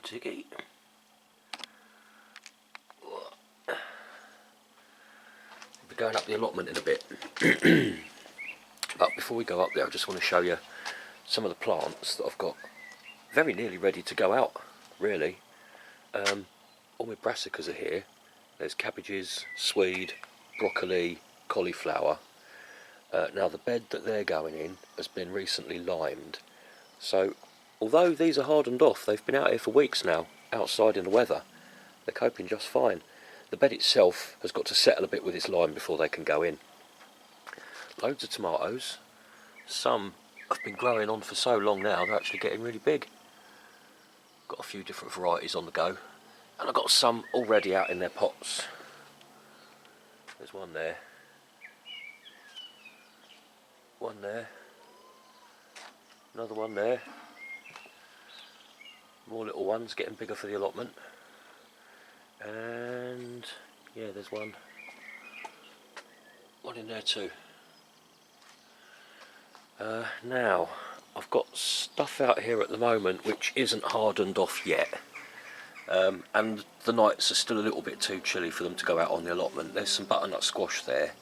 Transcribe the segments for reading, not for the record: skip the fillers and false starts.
Tiggy. We'll be going up the allotment in a bit. But before we go up there, I just want to show you some of the plants that I've got very nearly ready to go out, really. All my brassicas are here. There's cabbages, swede, broccoli, cauliflower. Now the bed that they're going in has been recently limed. So although these are hardened off, they've been out here for weeks now, outside in the weather. They're coping just fine. The bed itself has got to settle a bit with its lime before they can go in. Loads of tomatoes. Some have been growing on for so long now, they're actually getting really big. Got a few different varieties on the go. And I've got some already out in their pots. There's one there. One there. Another one there. More little ones getting bigger for the allotment. And yeah, there's one. One in there too. Now, I've got stuff out here at the moment which isn't hardened off yet. And the nights are still a little bit too chilly for them to go out on the allotment. There's some butternut squash there,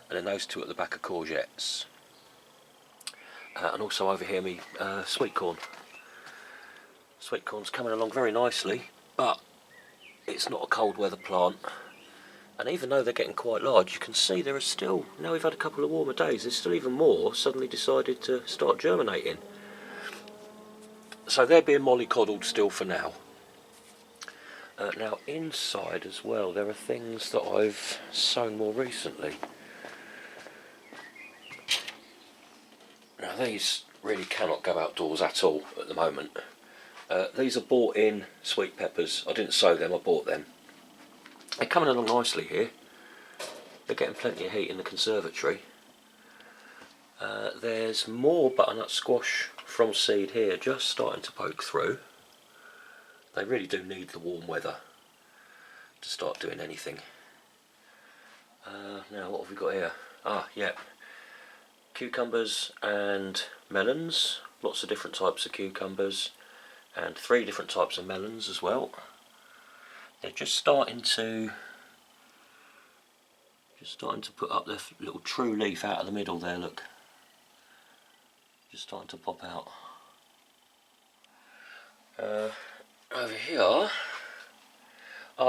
and then those two at the back are courgettes. And also over here, me sweet corn. Sweet corn's coming along very nicely, but it's not a cold weather plant. And even though they're getting quite large, you can see there are still, now we've had a couple of warmer days, there's still even more suddenly decided to start germinating. So they're being mollycoddled still for now. Now inside as well, there are things that I've sown more recently. Now these really cannot go outdoors at all at the moment. These are bought in sweet peppers. I didn't sow them, I bought them. They're coming along nicely here. They're getting plenty of heat in the conservatory. There's more butternut squash from seed here, just starting to poke through. They really do need the warm weather to start doing anything. Now what have we got here? Yeah. Cucumbers and melons. Lots of different types of cucumbers. And 3 different types of melons as well. They're just starting to put up their little true leaf out of the middle there, look. Just starting to pop out. Over here,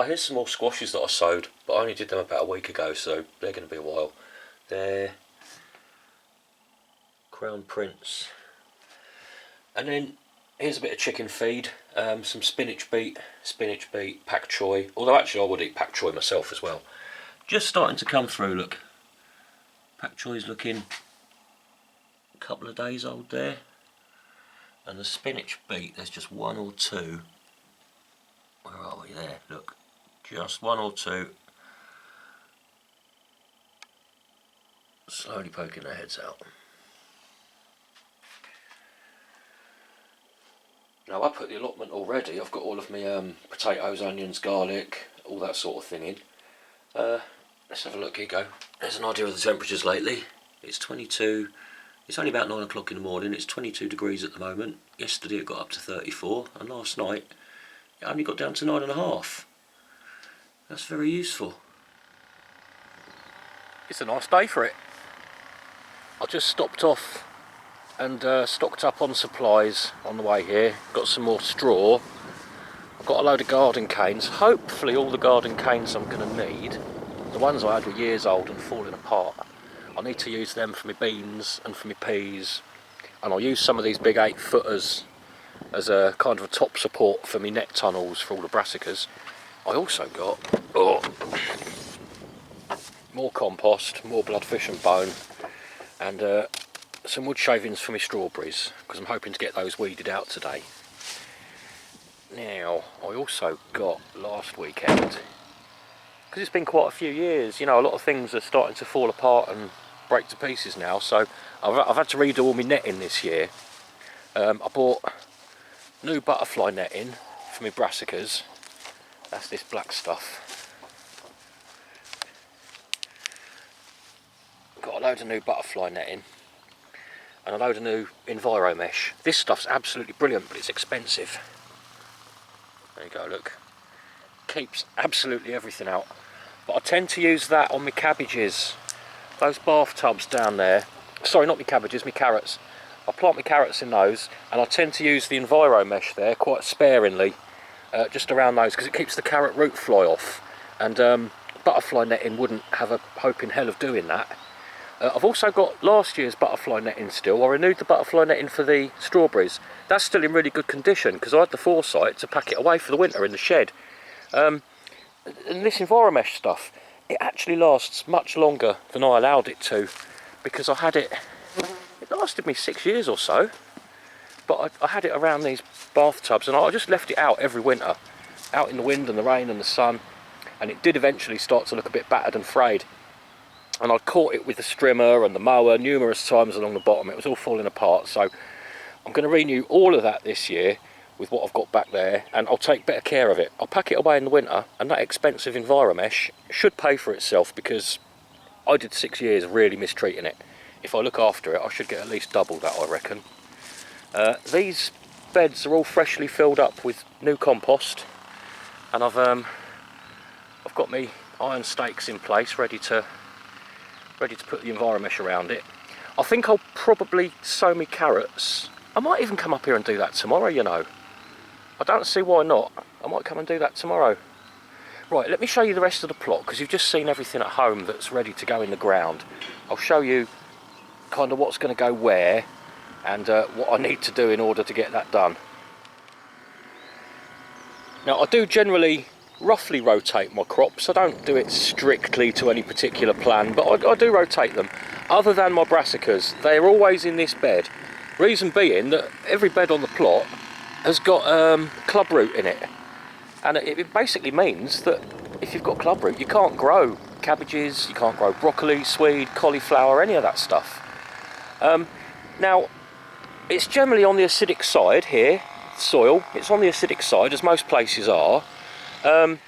here's some more squashes that I sowed, but I only did them about a week ago, so they're going to be a while. They're Crown Prince. And then here's a bit of chicken feed, some spinach beet, pak choy, although actually I would eat pak choy myself as well. Just starting to come through, look. Pak choy's looking a couple of days old there. And the spinach beet, there's just 1 or 2. Where are we there? Look, just 1 or 2. Slowly poking their heads out. Now up at the allotment already, I've got all of my potatoes, onions, garlic, all that sort of thing in. Let's have a look, here you go. There's an idea of the temperatures lately. It's 22, it's only about 9 o'clock in the morning, it's 22 degrees at the moment. Yesterday it got up to 34, and last night it only got down to 9.5. That's very useful. It's a nice day for it. I just stopped off and stocked up on supplies on the way here. Got some more straw. I've got a load of garden canes. Hopefully all the garden canes I'm going to need. The ones I had were years old and falling apart. I need to use them for my beans and for my peas. And I'll use some of these big 8-footers as a kind of a top support for my net tunnels for all the brassicas. I also got more compost, more bloodfish and bone, and some wood shavings for my strawberries, because I'm hoping to get those weeded out today. Now, I also got last weekend, because it's been quite a few years, you know, a lot of things are starting to fall apart and break to pieces now, so I've had to redo all my netting this year. I bought new butterfly netting for my brassicas. That's this black stuff. Got a load of new butterfly netting and a load of new Enviromesh. This stuff's absolutely brilliant, but it's expensive. There you go, look. Keeps absolutely everything out. But I tend to use that on my cabbages. Those bathtubs down there, sorry, not my cabbages, my carrots. I plant my carrots in those, and I tend to use the Enviro mesh there quite sparingly, just around those, because it keeps the carrot root fly off. And butterfly netting wouldn't have a hope in hell of doing that. I've also got last year's butterfly netting still. I renewed the butterfly netting for the strawberries. That's still in really good condition, because I had the foresight to pack it away for the winter in the shed. And this Enviromesh stuff, it actually lasts much longer than I allowed it to, because I had it lasted me 6 years or so, but I had it around these bathtubs, and I just left it out every winter, out in the wind and the rain and the sun, and it did eventually start to look a bit battered and frayed, and I'd caught it with the strimmer and the mower numerous times along the bottom. It was all falling apart, so I'm going to renew all of that this year with what I've got back there, and I'll take better care of it. I'll pack it away in the winter, and that expensive Enviromesh should pay for itself, because I did 6 years really mistreating it. If I look after it, I should get at least double that, I reckon. These beds are all freshly filled up with new compost, and I've got my iron stakes in place, ready to put the Enviromesh around it. I think I'll probably sow my carrots. I might even come up here and do that tomorrow, you know. I don't see why not. I might come and do that tomorrow. Right, let me show you the rest of the plot, because you've just seen everything at home that's ready to go in the ground. I'll show you kind of what's going to go where, and what I need to do in order to get that done. Now, I do generally roughly rotate my crops. I don't do it strictly to any particular plan, but I do rotate them. Other than my brassicas, they're always in this bed. Reason being that every bed on the plot has got club root in it, and it basically means that if you've got club root, you can't grow cabbages, you can't grow broccoli, swede, cauliflower, any of that stuff. Now, it's generally on the acidic side here, soil. It's on the acidic side, as most places are, and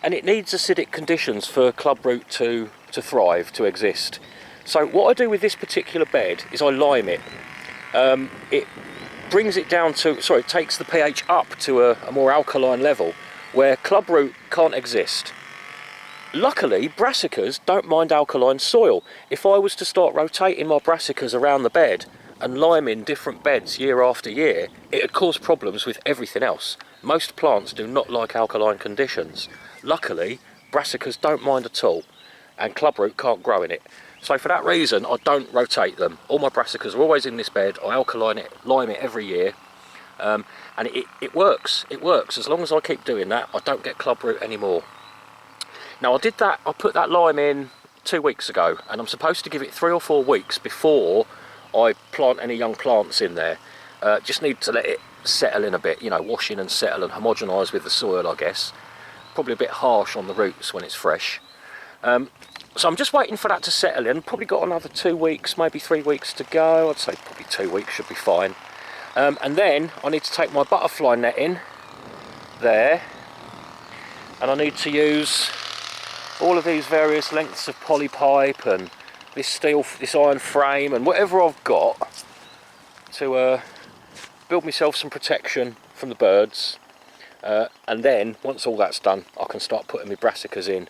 it needs acidic conditions for club root to thrive, to exist. So what I do with this particular bed is I lime it. It brings it down to, sorry, it takes the pH up to a more alkaline level where club root can't exist. Luckily, brassicas don't mind alkaline soil. If I was to start rotating my brassicas around the bed and liming different beds year after year, it would cause problems with everything else. Most plants do not like alkaline conditions. Luckily, brassicas don't mind at all, and club root can't grow in it. So for that reason, I don't rotate them. All my brassicas are always in this bed. I alkaline it, lime it every year, and it works. It works. As long as I keep doing that, I don't get club root anymore. Now, I put that lime in 2 weeks ago, and I'm supposed to give it 3 or 4 weeks before I plant any young plants in there. Just need to let it settle in a bit, you know, wash in and settle and homogenise with the soil, I guess. Probably a bit harsh on the roots when it's fresh. So I'm just waiting for that to settle in. Probably got another 2 weeks, maybe 3 weeks to go. I'd say probably 2 weeks should be fine. And then I need to take my butterfly netting there, and I need to use all of these various lengths of poly pipe and this iron frame and whatever I've got to build myself some protection from the birds. And then once all that's done, I can start putting my brassicas in.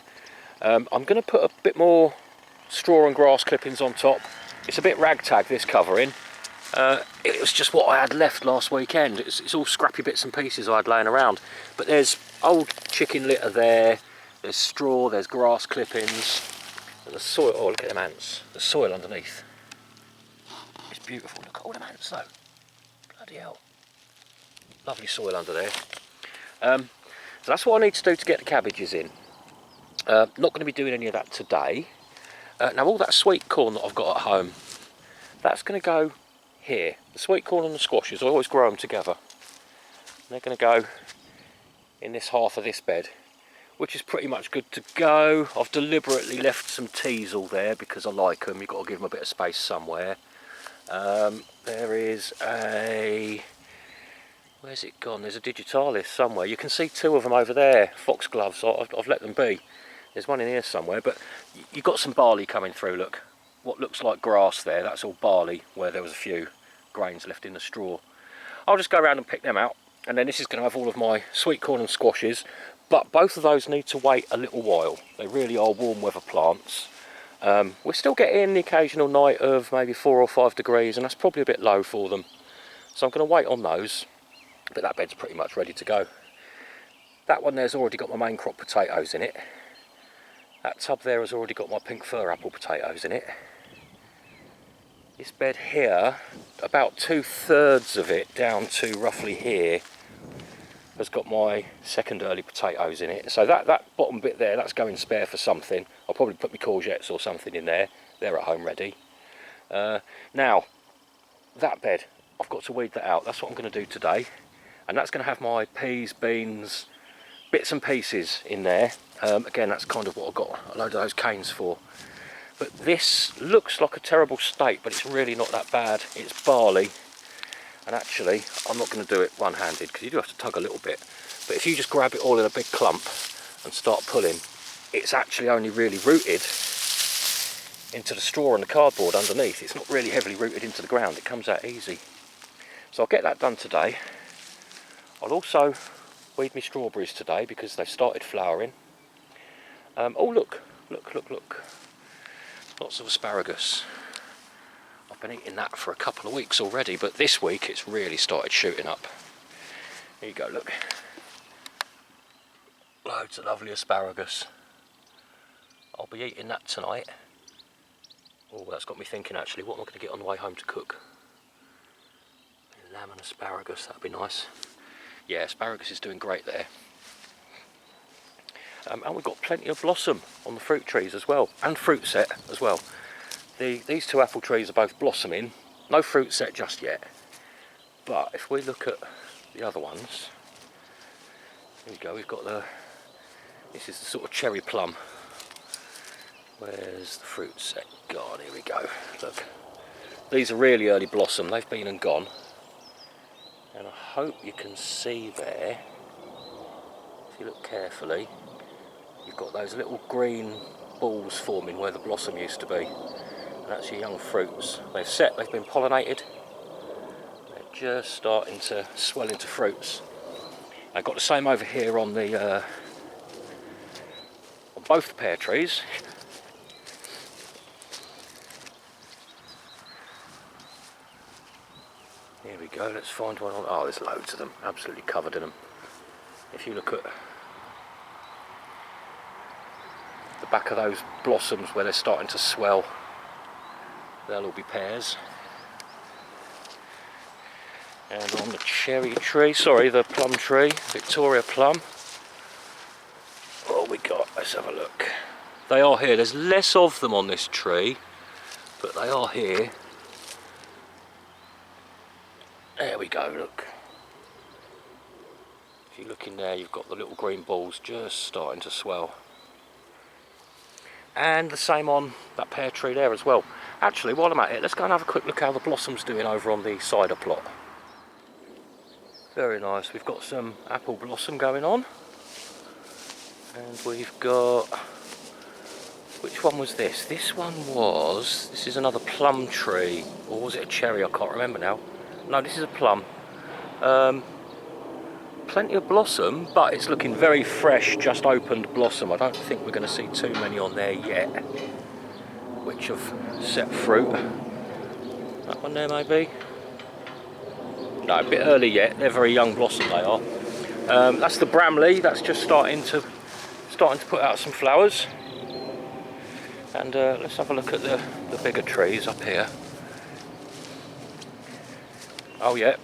I'm going to put a bit more straw and grass clippings on top. It's a bit ragtag, this covering. It was just what I had left last weekend. It's all scrappy bits and pieces I had laying around. But there's old chicken litter there. There's straw, there's grass clippings, and the soil. Oh, look at them ants. The soil underneath. It's beautiful. Look at all them ants though. Bloody hell. Lovely soil under there. So that's what I need to do to get the cabbages in. Not going to be doing any of that today. Now all that sweet corn that I've got at home, that's going to go here. The sweet corn and the squashes, I always grow them together. And they're going to go in this half of this bed, which is pretty much good to go. I've deliberately left some teasel there because I like them. You've got to give them a bit of space somewhere. There is a... Where's it gone? There's a digitalis somewhere. You can see 2 of them over there, foxgloves. I've let them be. There's one in here somewhere, but you've got some barley coming through, look. What looks like grass there, that's all barley, where there was a few grains left in the straw. I'll just go around and pick them out. And then this is going to have all of my sweet corn and squashes, but both of those need to wait a little while. They really are warm weather plants. We're still getting the occasional night of maybe 4 or 5 degrees, and that's probably a bit low for them. So I'm going to wait on those, but that bed's pretty much ready to go. That one there's already got my main crop potatoes in it. That tub there has already got my pink fir apple potatoes in it. This bed here, about 2/3 of it down to roughly here, has got my second early potatoes in it. So that bottom bit there, that's going spare for something. I'll probably put my courgettes or something in there. They're at home ready. Now, that bed, I've got to weed that out. That's what I'm going to do today. And that's going to have my peas, beans, bits and pieces in there. Again, that's kind of what I've got a load of those canes for. But this looks like a terrible state, but it's really not that bad. It's barley. And actually, I'm not going to do it one-handed because you do have to tug a little bit. But if you just grab it all in a big clump and start pulling, it's actually only really rooted into the straw and the cardboard underneath. It's not really heavily rooted into the ground. It comes out easy. So I'll get that done today. I'll also weed me strawberries today because they've started flowering. Oh, look. Lots of asparagus. I've been eating that for a couple of weeks already, but this week it's really started shooting up. Here you go, look. Loads of lovely asparagus. I'll be eating that tonight. Oh, that's got me thinking actually, what am I going to get on the way home to cook? Lamb and asparagus, that'd be nice. Yeah, asparagus is doing great there. And we've got plenty of blossom on the fruit trees as well, and fruit set as well. These 2 apple trees are both blossoming, no fruit set just yet. But if we look at the other ones, here we go, we've got this is the sort of cherry plum. Where's the fruit set gone? Here we go, look. These are really early blossom, they've been and gone. And I hope you can see there, if you look carefully, you've got those little green balls forming where the blossom used to be. And that's your young fruits. They've set, they've been pollinated. They're just starting to swell into fruits. I've got the same over here on the on both the pear trees. Here we go, let's find one on. Oh, there's loads of them, absolutely covered in them. If you look at the back of those blossoms where they're starting to swell, they'll all be pears. And on the cherry tree, sorry, the plum tree, Victoria plum. What we got? Let's have a look. They are here. There's less of them on this tree, but they are here. There we go, look. If you look in there, you've got the little green balls just starting to swell. And the same on that pear tree there as well. Actually, while I'm at it, let's go and have a quick look how the blossom's doing over on the cider plot. Very nice. We've got some apple blossom going on. And we've got... Which one was this? This is another plum tree. Or was it a cherry? I can't remember now. No, this is a plum. Plenty of blossom, but it's looking very fresh, just opened blossom. I don't think we're going to see too many on there yet, which have set fruit. That one there maybe? No, a bit early yet. They're very young blossom, they are. That's the Bramley. That's just starting to put out some flowers. And let's have a look at the bigger trees up here. Oh yeah.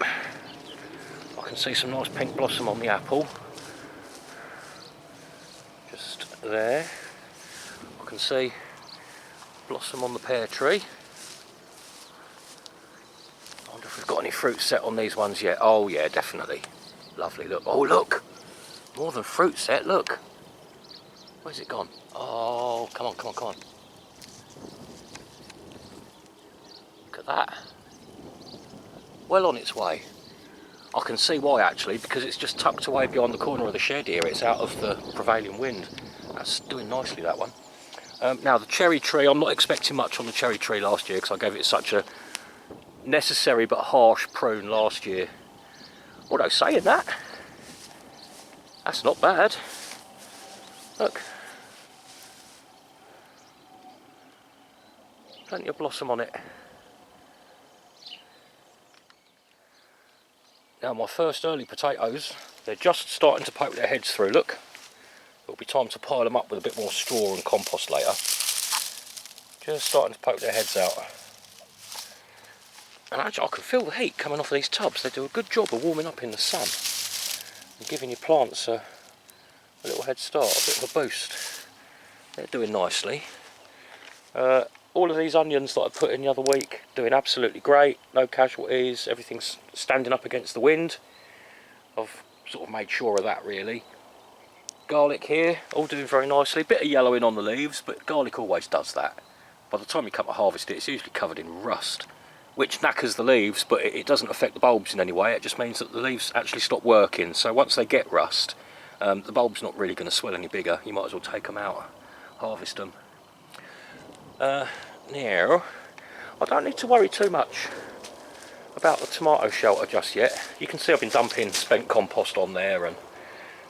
I can see some nice pink blossom on the apple. Just there. I can see blossom on the pear tree. I wonder if we've got any fruit set on these ones yet. Oh yeah, definitely. Lovely, look. Oh look! More than fruit set, look. Where's it gone? Oh, come on. Look at that. Well on its way. I can see why actually, because it's just tucked away behind the corner of the shed here. It's out of the prevailing wind. That's doing nicely, that one. Now the cherry tree, I'm not expecting much on the cherry tree last year because I gave it such a necessary but harsh prune last year. Although saying that, that's not bad. Look. Plenty of blossom on it. Now my first early potatoes, they're just starting to poke their heads through, look. It'll be time to pile them up with a bit more straw and compost later. Just starting to poke their heads out. And actually I can feel the heat coming off of these tubs. They do a good job of warming up in the sun and giving your plants a little head start, a bit of a boost. They're doing nicely. All of these onions that I put in the other week, doing absolutely great, no casualties, everything's standing up against the wind. I've sort of made sure of that really. Garlic here, all doing very nicely, bit of yellowing on the leaves, but garlic always does that. By the time you come to harvest it, it's usually covered in rust, which knackers the leaves, but it doesn't affect the bulbs in any way. It just means that the leaves actually stop working, so once they get rust, the bulb's not really going to swell any bigger. You might as well take them out, harvest them. Now, I don't need to worry too much about the tomato shelter just yet. You can see I've been dumping spent compost on there, and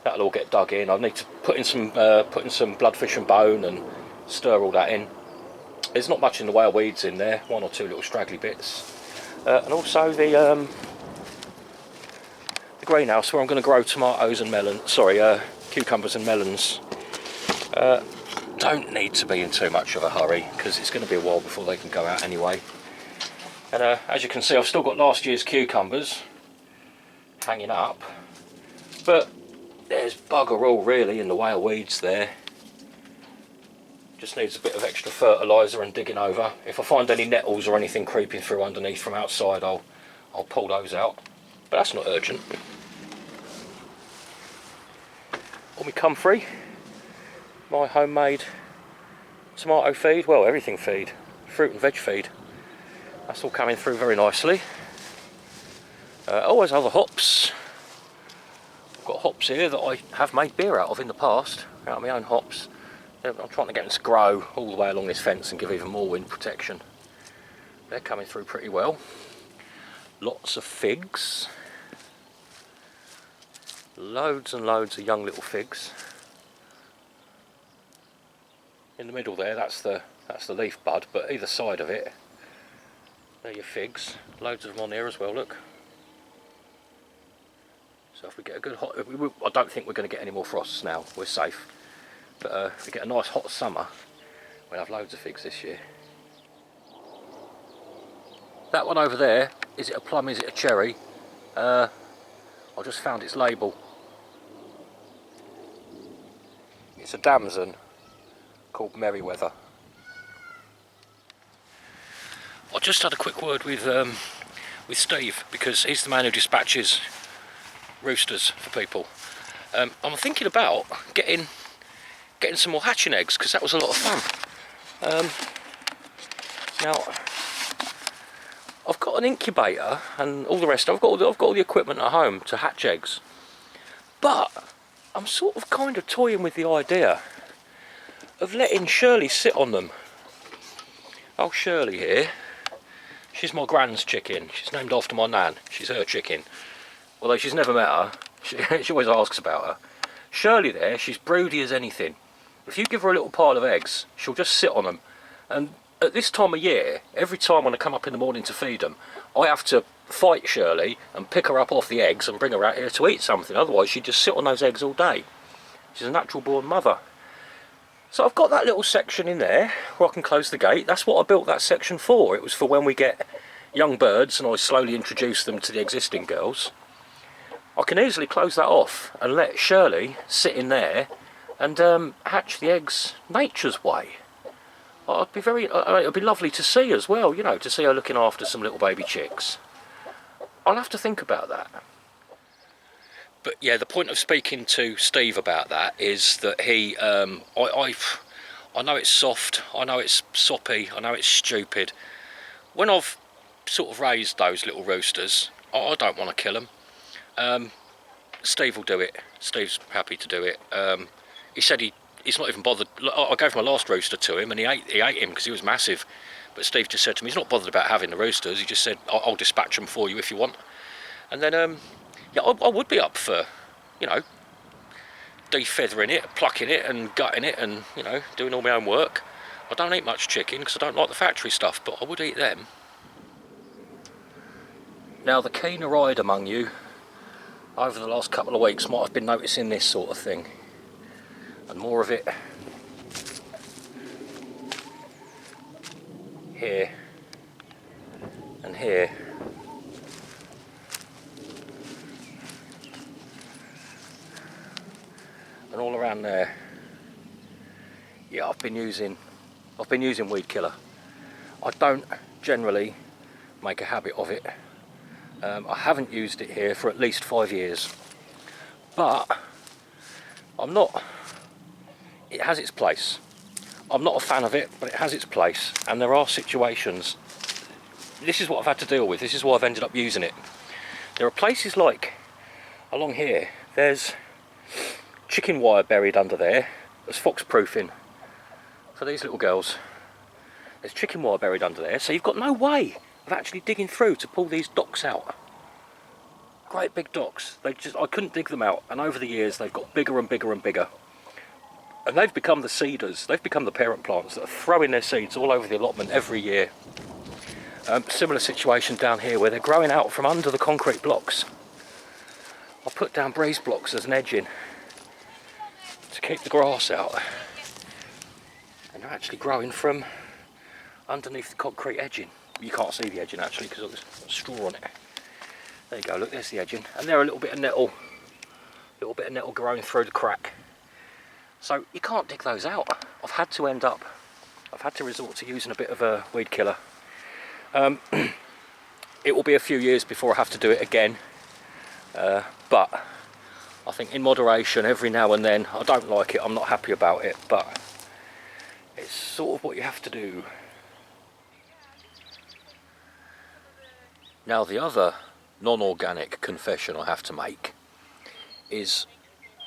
that'll all get dug in. I need to put in some bloodfish and bone and stir all that in. There's not much in the way of weeds in there, one or two little straggly bits, and also the greenhouse where I'm going to grow tomatoes and cucumbers and melons. Don't need to be in too much of a hurry because it's going to be a while before they can go out anyway. And as you can see, I've still got last year's cucumbers hanging up, but there's bugger all really in the way of weeds there. Just needs a bit of extra fertiliser and digging over. If I find any nettles or anything creeping through underneath from outside, I'll pull those out, but that's not urgent. All my comfrey, my homemade tomato feed, well everything feed, fruit and veg feed, that's all coming through very nicely. Always other hops. I've got hops here that I have made beer out of in the past, out of my own hops. I'm trying to get them to grow all the way along this fence and give even more wind protection. They're coming through pretty well. Lots of figs. Loads and loads of young little figs. In the middle there, that's the leaf bud, but either side of it, they're your figs. Loads of them on here as well, look. So if we get a good hot, I don't think we're going to get any more frosts now, we're safe. But if we get a nice hot summer, we'll have loads of figs this year. That one over there, is it a plum, is it a cherry? I just found its label. It's a damson called Merryweather. I just had a quick word with Steve, because he's the man who dispatches roosters for people. I'm thinking about getting some more hatching eggs, because that was a lot of fun. Now I've got an incubator and all the rest. I've got all the equipment at home to hatch eggs, but I'm sort of kind of toying with the idea of letting Shirley sit on them. Oh, Shirley here, she's my gran's chicken. She's named after my nan. She's her chicken, although she's never met her. She always asks about her. Shirley there, she's broody as anything. If you give her a little pile of eggs, she'll just sit on them. And at this time of year, every time when I come up in the morning to feed them, I have to fight Shirley and pick her up off the eggs and bring her out here to eat something. Otherwise she'd just sit on those eggs all day. She's a natural born mother. So I've got that little section in there where I can close the gate. That's what I built that section for. It was for when we get young birds and I slowly introduce them to the existing girls. I can easily close that off and let Shirley sit in there and hatch the eggs nature's way. It'd be lovely to see as well, you know, to see her looking after some little baby chicks. I'll have to think about that. But yeah, the point of speaking to Steve about that is that he, I know it's soft, I know it's soppy, I know it's stupid. When I've sort of raised those little roosters, I don't want to kill them. Steve will do it. Steve's happy to do it. He said he's not even bothered. I gave my last rooster to him and he ate him because he was massive. But Steve just said to me, he's not bothered about having the roosters. He just said, I'll dispatch them for you if you want. And then yeah, I would be up for, you know, defeathering it, plucking it and gutting it and, you know, doing all my own work. I don't eat much chicken because I don't like the factory stuff, but I would eat them. Now, the keener-eyed among you over the last couple of weeks might have been noticing this sort of thing, and more of it here and here. And all around there. Yeah, I've been using weed killer. I don't generally make a habit of it. I haven't used it here for at least 5 years, but it has its place. I'm not a fan of it, but it has its place, and there are situations. This is what I've had to deal with. This is why I've ended up using it. There are places like along here, there's chicken wire buried under there. There's fox proofing for these little girls. There's chicken wire buried under there, so you've got no way of actually digging through to pull these docks out. Great big docks. I couldn't dig them out, and over the years they've got bigger and bigger and bigger. And they've become the seeders. They've become the parent plants that are throwing their seeds all over the allotment every year. Similar situation down here where they're growing out from under the concrete blocks. I put down breeze blocks as an edging to keep the grass out. And they're actually growing from underneath the concrete edging. You can't see the edging actually because there's straw on it. There you go, look, there's the edging. And there a little bit of nettle growing through the crack. So you can't dig those out. I've had to resort to using a bit of a weed killer. It will be a few years before I have to do it again. But I think in moderation, every now and then. I don't like it, I'm not happy about it, but it's sort of what you have to do. Now, the other non-organic confession I have to make is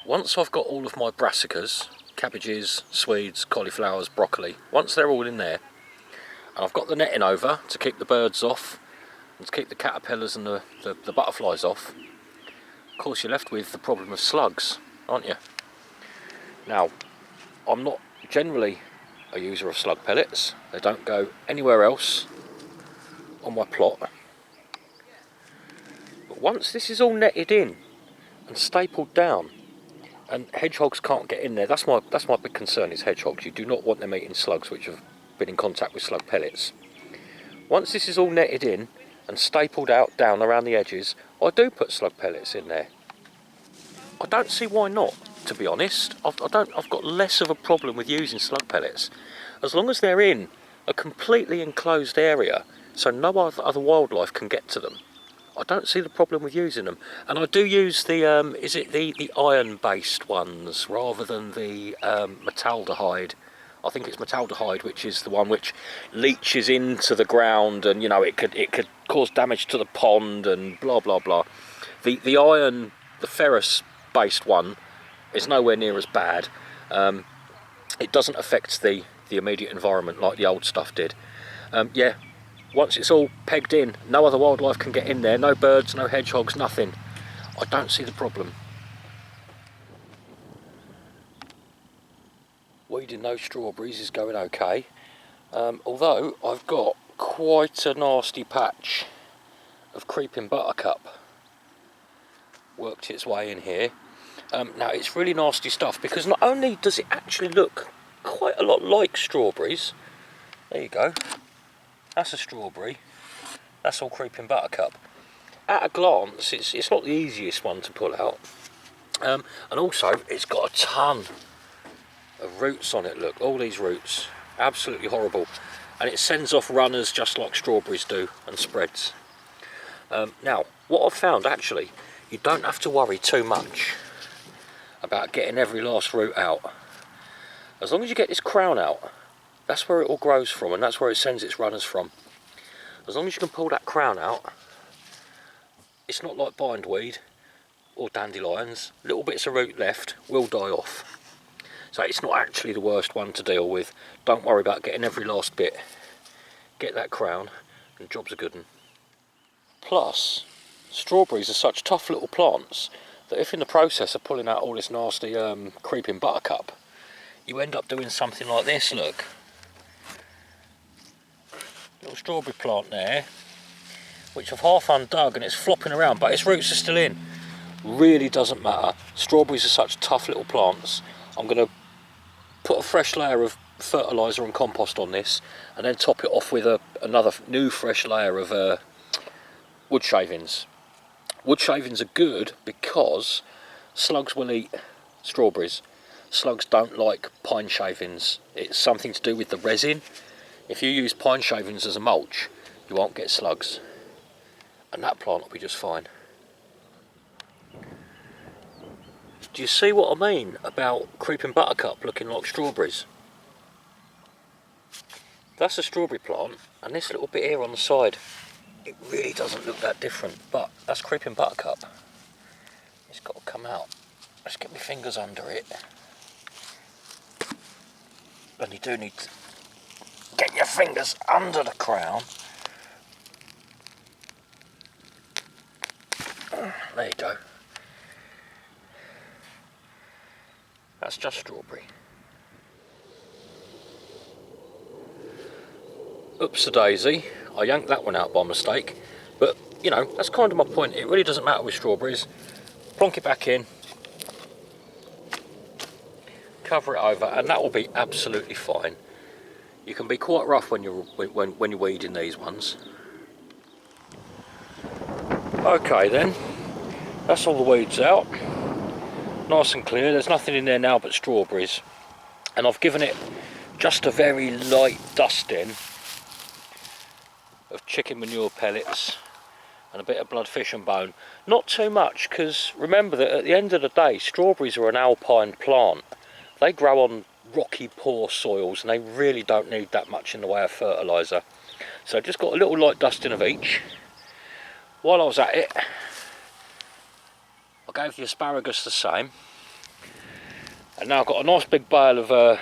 once I've got all of my brassicas, cabbages, swedes, cauliflowers, broccoli, once they're all in there, and I've got the netting over to keep the birds off and to keep the caterpillars and the butterflies off, of course you're left with the problem of slugs, aren't you? Now, I'm not generally a user of slug pellets. They don't go anywhere else on my plot. But once this is all netted in and stapled down, and hedgehogs can't get in there, that's my big concern is hedgehogs. You do not want them eating slugs which have been in contact with slug pellets. Once this is all netted in and stapled out down around the edges, I do put slug pellets in there. I don't see why not, to be honest. I've got less of a problem with using slug pellets as long as they're in a completely enclosed area so no other wildlife can get to them. I don't see the problem with using them, and I do use the is it the iron-based ones rather than the metaldehyde. I think it's metaldehyde, which is the one which leaches into the ground, and you know it could cause damage to the pond and blah blah blah. The iron, the ferrous-based one, is nowhere near as bad. It doesn't affect the immediate environment like the old stuff did. Yeah. Once it's all pegged in, no other wildlife can get in there, no birds, no hedgehogs, nothing. I don't see the problem. Weeding those strawberries is going okay, although I've got quite a nasty patch of creeping buttercup worked its way in here. Now it's really nasty stuff because not only does it actually look quite a lot like strawberries, there you go. That's a strawberry, that's all creeping buttercup. At a glance, it's not the easiest one to pull out. And also, it's got a ton of roots on it, look, all these roots, absolutely horrible. And it sends off runners just like strawberries do, and spreads. Now, what I've found actually, you don't have to worry too much about getting every last root out. As long as you get this crown out, that's where it all grows from, and that's where it sends its runners from. As long as you can pull that crown out, it's not like bindweed or dandelions. Little bits of root left will die off. So it's not actually the worst one to deal with. Don't worry about getting every last bit. Get that crown, and the job's a good one. Plus, strawberries are such tough little plants that if in the process of pulling out all this nasty creeping buttercup, you end up doing something like this, look. Little strawberry plant there, which I've half undug and it's flopping around, but its roots are still in. Really doesn't matter. Strawberries are such tough little plants. I'm going to put a fresh layer of fertiliser and compost on this, and then top it off with another new fresh layer of wood shavings. Wood shavings are good because slugs will eat strawberries. Slugs don't like pine shavings. It's something to do with the resin. If you use pine shavings as a mulch, you won't get slugs. And that plant will be just fine. Do you see what I mean about creeping buttercup looking like strawberries? That's a strawberry plant, and this little bit here on the side, it really doesn't look that different, but that's creeping buttercup. It's got to come out. Let's get my fingers under it. And you do need to get your fingers under the crown. There you go. That's just strawberry. Oops-a-daisy, I yanked that one out by mistake, but you know, that's kind of my point. It really doesn't matter with strawberries. Plonk it back in, cover it over, and that will be absolutely fine. You can be quite rough when you're weeding these ones. Okay then, that's all the weeds out. Nice and clear. There's nothing in there now but strawberries, and I've given it just a very light dusting of chicken manure pellets and a bit of blood, fish and bone. Not too much, because remember that at the end of the day, strawberries are an alpine plant. They grow on rocky, poor soils, and they really don't need that much in the way of fertiliser. So just got a little light dusting of each. While I was at it, I gave the asparagus the same. And now I've got a nice big bale of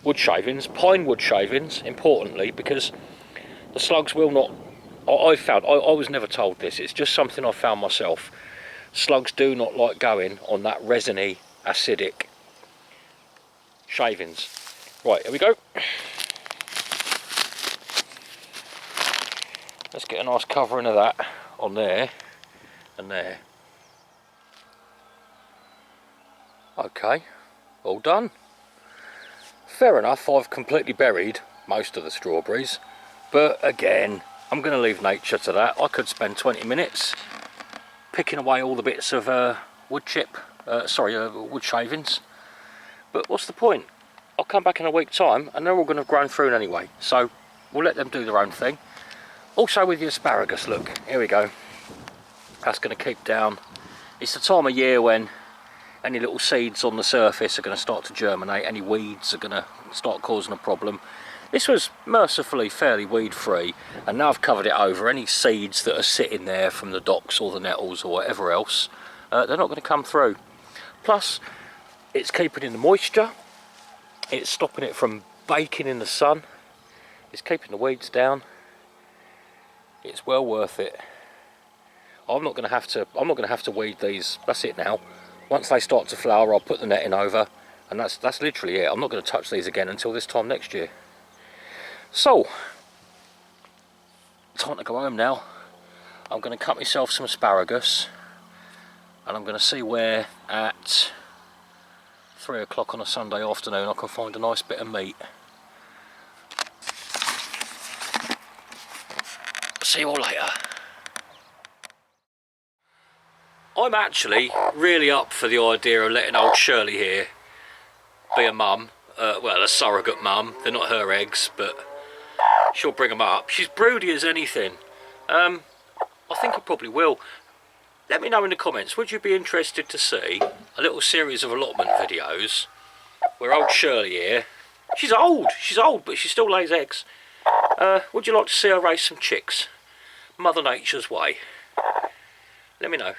wood shavings, pine wood shavings, importantly, because the slugs will not, I was never told this, it's just something I found myself. Slugs do not like going on that resiny, acidic shavings. Right, here we go. Let's get a nice covering of that on there and there. Okay, all done. Fair enough, I've completely buried most of the strawberries, but again, I'm going to leave nature to that. I could spend 20 minutes picking away all the bits of wood shavings, but what's the point? I'll come back in a week's time and they're all going to have grown through anyway, so we'll let them do their own thing. Also with the asparagus, look, here we go. That's going to keep down. It's the time of year when any little seeds on the surface are going to start to germinate, any weeds are going to start causing a problem. This was mercifully fairly weed free, and now I've covered it over. Any seeds that are sitting there from the docks or the nettles or whatever else, they're not going to come through. Plus, it's keeping in the moisture, it's stopping it from baking in the sun, it's keeping the weeds down. It's well worth it. I'm not going to have to weed these. That's it now. Once they start to flower, I'll put the netting over, and that's literally it. I'm not going to touch these again until this time next year. So, time to go home now. I'm going to cut myself some asparagus, and I'm going to see where at 3 o'clock on a Sunday afternoon I can find a nice bit of meat. See you all later. I'm actually really up for the idea of letting old Shirley here be a mum. Well, a surrogate mum. They're not her eggs, but she'll bring them up. She's broody as anything. I think I probably will. Let me know in the comments, would you be interested to see a little series of allotment videos where old Shirley here, she's old, but she still lays eggs. Would you like to see her raise some chicks? Mother Nature's way. Let me know.